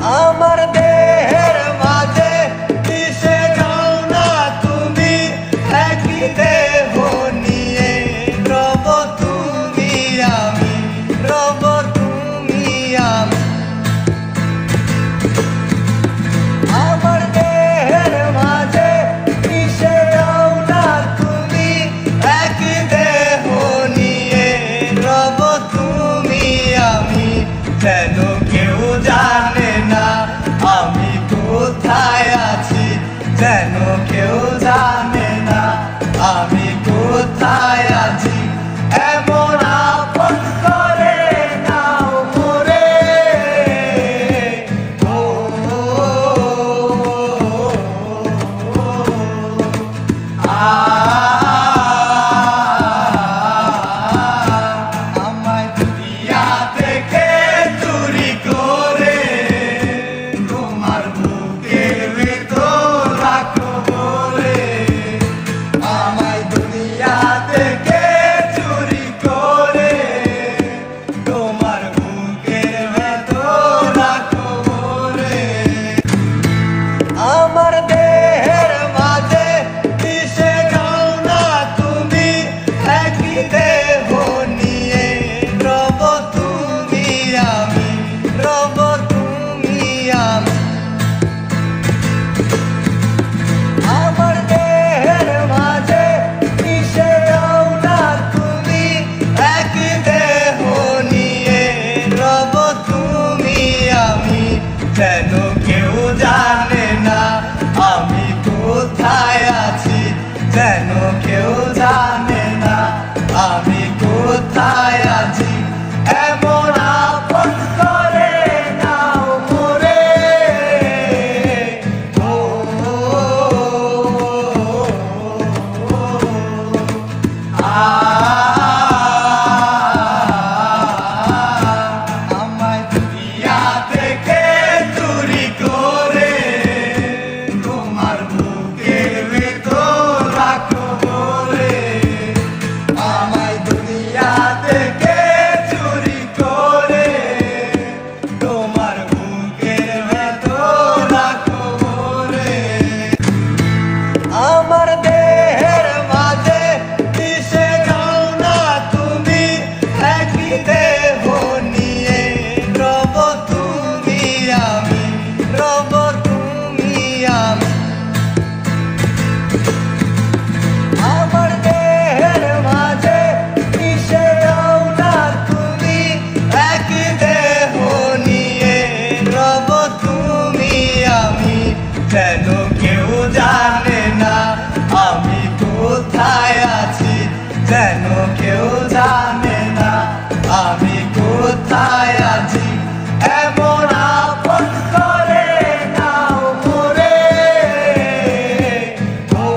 আমার দেহের মাঝে মিশে যাও না তুমি, একই দেহ নিয়ে রব তুমি আমি, রব তুমি আমি। আমার দেহের মাঝে মিশে যাও না তুমি, একই দেহ নিয়ে রব তুমি আমি। যেন কেউ জানে না আমি কোথায় আছি, যেন কেউ জানে না আমি কোথায় আছি। এমন আপন করে নাও মোরে, ও আমায় দুনিয়া থেকে চুরি করে তোমার বুকের ভেতর রাখো বলে। আমায় দুনিয়া থেকে চুরি করে তোমার বুকের ভেতর রাখো বলে। আমার দেহের মাঝে মিশে যাও না তুমি, একই দেহ নিয়ে রব তুমি আমি, রব তুমি আমি। আমার দেহের মাঝে মিশে যাও না তুমি, একই দেহ নিয়ে রব তুমি আমি। যেন কেউ জানে না আমি কোথায় আছি, যেন কেউ জানে না আমি কোথায় আছি। এমন আপন করে নাও মোরে, ও আমায় দুনিয়া থেকে চুরি করে তোমার বুকের ভেতর রাখো বলে। আমায় দুনিয়া থেকে চুরি করে তোমার বুকের ভেতর রাখো বলে। আমার দেহের মাঝে মিশে যাও না তুমি, একই দেহ নিয়ে রব তুমি আমি, রব তুমি আমি। আমার দেহের মাঝে মিশে যাও না তুমি, একই দেহ নিয়ে রব তুমি আমি। যেন কেউ জানে না আমি কোথায় আছি, যেন কেউ জানে না আমি কোথায় আছি। এমন আপন করে নাও মোরে, ও